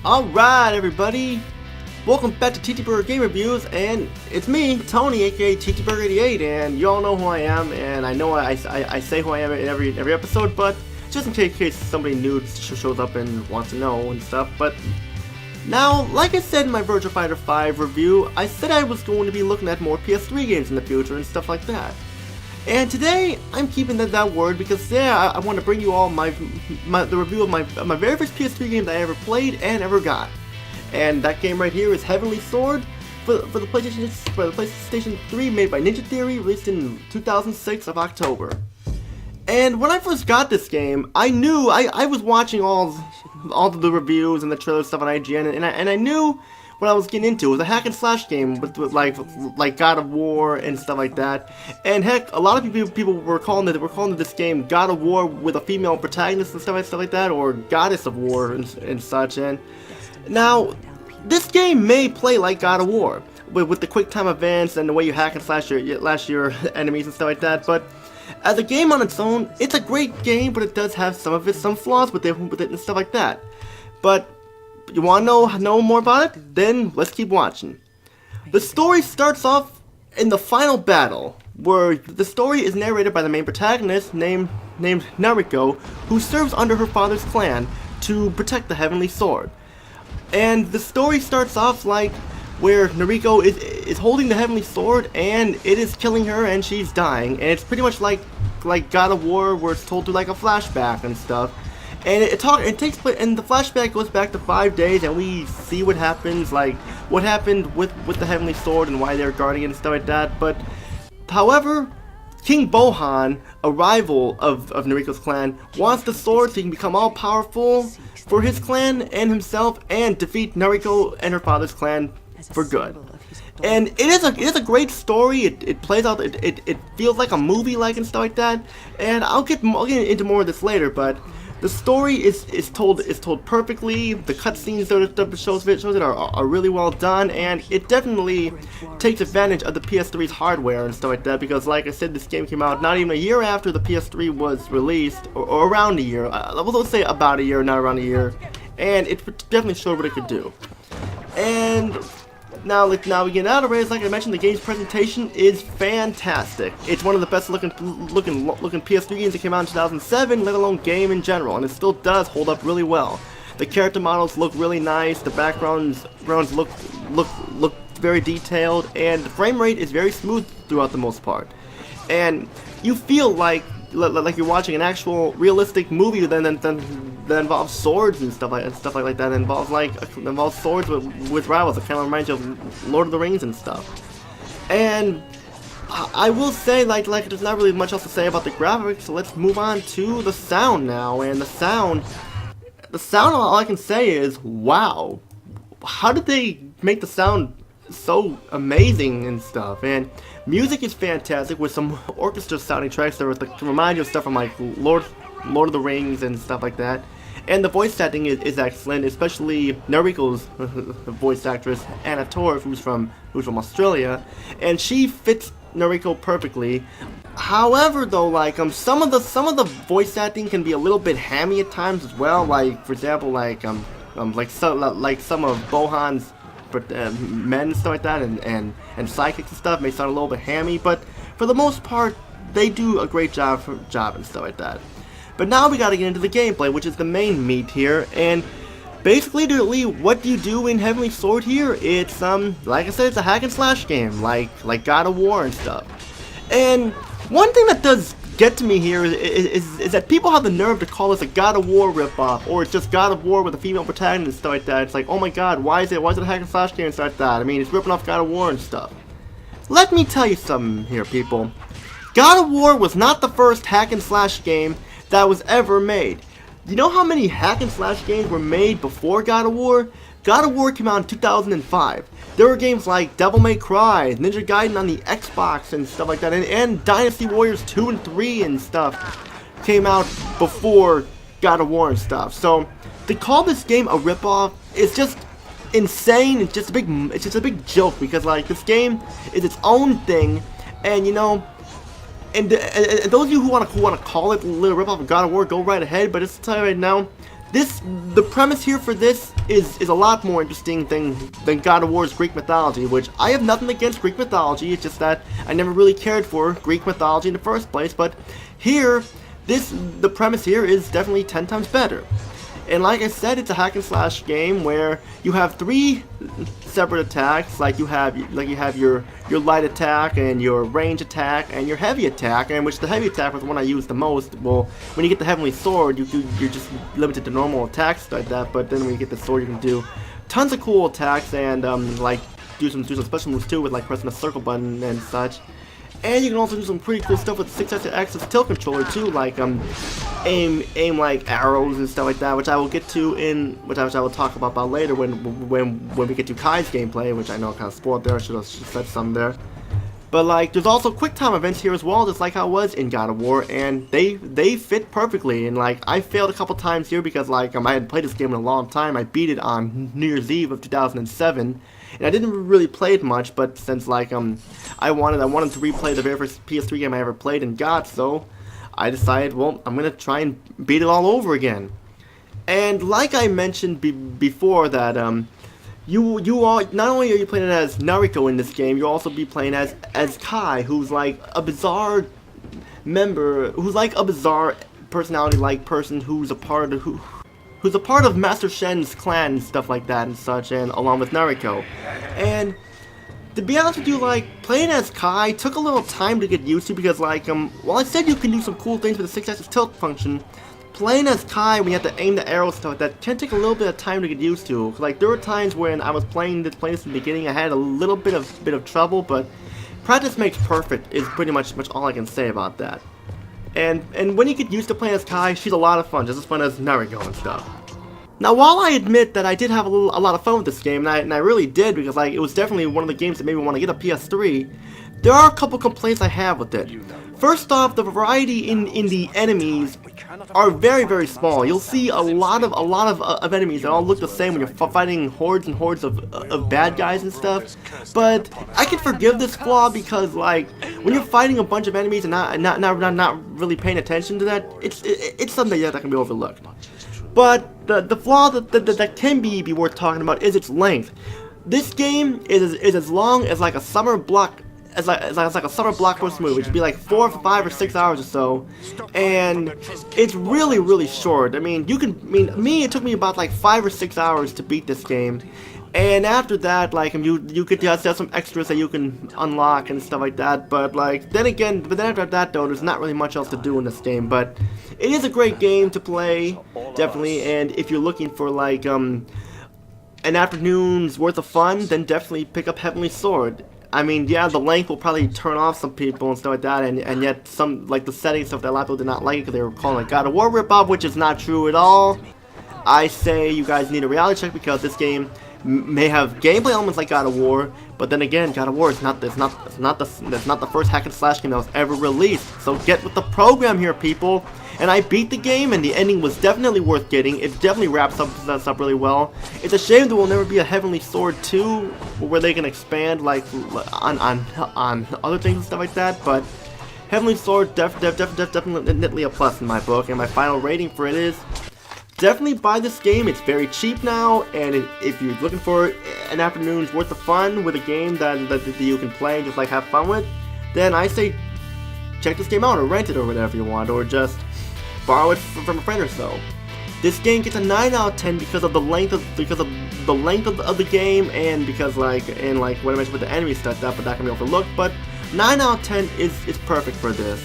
Alright everybody, welcome back to TTBurger Game Reviews, and it's me, Tony, aka TTBurger88, and you all know who I am, and I know I say who I am in every episode, but just in case somebody new shows up and wants to know and stuff. But now, like I said in my Virtua Fighter 5 review, I said I was going to be looking at more PS3 games in the future and stuff like that. And today, I'm keeping that word because, yeah, I want to bring you all the review of my very first PS3 game that I ever played and ever got. And that game right here is Heavenly Sword for the PlayStation 3, made by Ninja Theory, released in 2006 of October. And when I first got this game, I knew I was watching all of the reviews and the trailer stuff on IGN, and I knew what I was getting into. It was a hack and slash game with like God of War and stuff like that. And heck, a lot of people were calling this game God of War with a female protagonist and stuff like that, or Goddess of War and such. And now, this game may play like God of War with the quick time events and the way you hack and slash your enemies and stuff like that. But as a game on its own, it's a great game, but it does have some flaws with it and stuff like that. But you want to know more about it? Then let's keep watching. The story starts off in the final battle, where the story is narrated by the main protagonist named Nariko, who serves under her father's clan to protect the Heavenly Sword. And the story starts off like where Nariko is holding the Heavenly Sword and it is killing her and she's dying, and it's pretty much like God of War, where it's told through like a flashback and stuff. And it takes place, and the flashback goes back to 5 days, and we see what happens, like what happened with the Heavenly Sword and why they're guarding it and stuff like that. But however, King Bohan, a rival of Nariko's clan, wants the sword so he can become all powerful for his clan and himself, and defeat Nariko and her father's clan for good. And it is a great story. It plays out. It feels like a movie, like and stuff like that. And I'll get into more of this later, but the story is told perfectly. The cutscenes that shows it are really well done, and it definitely takes advantage of the PS3's hardware and stuff like that. Because, like I said, this game came out not even a year after the PS3 was released, or around a year. Let's say about a year, not around a year, and it definitely showed what it could do. And now we get out of it. Like I mentioned, the game's presentation is fantastic. It's one of the best looking PS3 games that came out in 2007, let alone game in general, and it still does hold up really well. The character models look really nice. The backgrounds look very detailed, and the frame rate is very smooth throughout the most part. And you feel like you're watching an actual realistic movie that involves swords and stuff like that. That involves swords with rivals. It kind of reminds you of Lord of the Rings and stuff. And I will say, like there's not really much else to say about the graphics. So let's move on to the sound now. And the sound, all I can say is, wow, how did they make the sound so amazing and stuff? And music is fantastic, with some orchestra sounding tracks that remind you of stuff from like Lord of the Rings and stuff like that. And the voice acting is excellent, especially Nariko's voice actress, Anna Torv, who's from Australia, and she fits Nariko perfectly. However, though, like some of the voice acting can be a little bit hammy at times as well. Like, for example, like some of Bohan's men and stuff like that, and psychics and stuff may sound a little bit hammy, but for the most part, they do a great job and stuff like that. But now we gotta get into the gameplay, which is the main meat here. And basically, what do you do in Heavenly Sword here? It's like I said, it's a hack and slash game, like God of War and stuff. And one thing that does get to me here is that people have the nerve to call this a God of War ripoff, or it's just God of War with a female protagonist and stuff like that. It's like, oh my god, why is it a hack and slash game and stuff like that? I mean, it's ripping off God of War and stuff. Let me tell you something here, people. God of War was not the first hack and slash game that was ever made. You know how many hack and slash games were made before God of War? God of War came out in 2005. There were games like Devil May Cry, Ninja Gaiden on the Xbox and stuff like that, and Dynasty Warriors 2 and 3 and stuff came out before God of War and stuff. So to call this game a ripoff is just insane. It's just a big joke, because like this game is its own thing, and you know. And those of you who want to call it a little ripoff of God of War, go right ahead. But just to tell you right now, The premise here for this is a lot more interesting than God of War's Greek mythology, which I have nothing against Greek mythology. It's just that I never really cared for Greek mythology in the first place. But here, the premise here is definitely 10 times better. And like I said, it's a hack and slash game where you have 3 separate attacks. Like you have your light attack and your range attack and your heavy attack. And which the heavy attack was the one I used the most. Well, when you get the heavenly sword, you're just limited to normal attacks like that. But then when you get the sword, you can do tons of cool attacks and like do some special moves too, with like pressing the circle button and such. And you can also do some pretty cool stuff with the 6-axis tilt controller too, like aim like arrows and stuff like that, which I will get to which I will talk about later when we get to Kai's gameplay, which I know I kind of spoiled there. I should have said some there. But like, there's also quick time events here as well, just like how it was in God of War, and they fit perfectly. And like, I failed a couple times here because like I hadn't played this game in a long time. I beat it on New Year's Eve of 2007. And I didn't really play it much, but since like I wanted to replay the very first PS3 game I ever played and got, so I decided, well, I'm gonna try and beat it all over again. And like I mentioned before, that you are not only are you playing as Nariko in this game, you'll also be playing as Kai, who's like a bizarre member, who's like a bizarre personality-like person who's a part of Master Shen's clan and stuff like that and such, and along with Nariko. And to be honest with you, like, playing as Kai took a little time to get used to because, like, while I said you can do some cool things with the 6-axis tilt function, playing as Kai when you have to aim the arrows and stuff like that can take a little bit of time to get used to. Like, there were times when I was playing this in the beginning, I had a little bit of trouble, but practice makes perfect is pretty much all I can say about that. And when you get used to playing as Kai, she's a lot of fun, just as fun as Nariko and stuff. Now, while I admit that I did have a lot of fun with this game, and I really did, because like it was definitely one of the games that made me want to get a PS3, there are a couple complaints I have with it. First off, the variety in the enemies are very, very small. You'll see a lot of enemies that all look the same when you're fighting hordes and hordes of bad guys and stuff. But I can forgive this flaw because, like, when you're fighting a bunch of enemies and not really paying attention to that, it's something that can be overlooked. But the flaw that can be worth talking about is its length. This game is as long as like a summer block. It's like a summer blockbuster movie, which would be like 4, 5, or 6 hours or so, and it's really short. I mean, it took me about like 5 or 6 hours to beat this game, and after that, like you could have some extras that you can unlock and stuff like that. But like then after that though, there's not really much else to do in this game. But it is a great game to play, definitely. And if you're looking for like an afternoon's worth of fun, then definitely pick up Heavenly Sword. I mean, yeah, the length will probably turn off some people and stuff like that, and yet some, like the settings stuff that a lot of people did not like it because they were calling it God of War ripoff, which is not true at all. I say you guys need a reality check because this game may have gameplay elements like God of War, but then again, God of War is not the first hack and slash game that was ever released. So get with the program here, people. And I beat the game, and the ending was definitely worth getting. It definitely wraps up really well. It's a shame there will never be a Heavenly Sword 2, where they can expand like on other things and stuff like that. But Heavenly Sword definitely a plus in my book, and my final rating for it is definitely buy this game. It's very cheap now, and if you're looking for an afternoon's worth of fun with a game that you can play and just like have fun with, then I say check this game out or rent it or whatever you want, or just borrow it from a friend or so. This game gets a 9 out of 10 because of the length of the game, and because like what I mentioned with the enemy stuff, but that can be overlooked. But 9 out of 10 is perfect for this.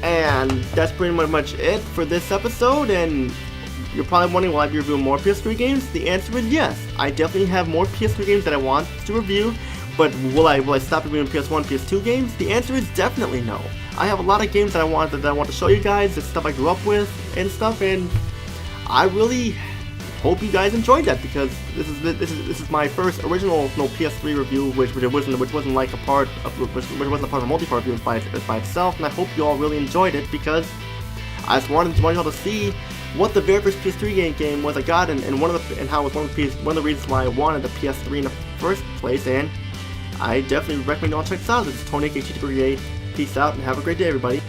And that's pretty much it for this episode. And you're probably wondering, will I be reviewing more PS3 games? The answer is yes. I definitely have more PS3 games that I want to review. But will I stop reviewing PS1, PS2 games? The answer is definitely no. I have a lot of games that I want to show you guys. It's stuff I grew up with and stuff, and I really hope you guys enjoyed that because this is my first original PS3 review, which wasn't like a part of which wasn't a part of a multi-part review by itself, and I hope you all really enjoyed it because I just wanted y'all to see what the very first PS3 game was I got, and how it was one of the reasons why I wanted the PS3 in the first place. And I definitely recommend you all check this out. This is Tony, aka TTBurger. Peace out and have a great day, everybody.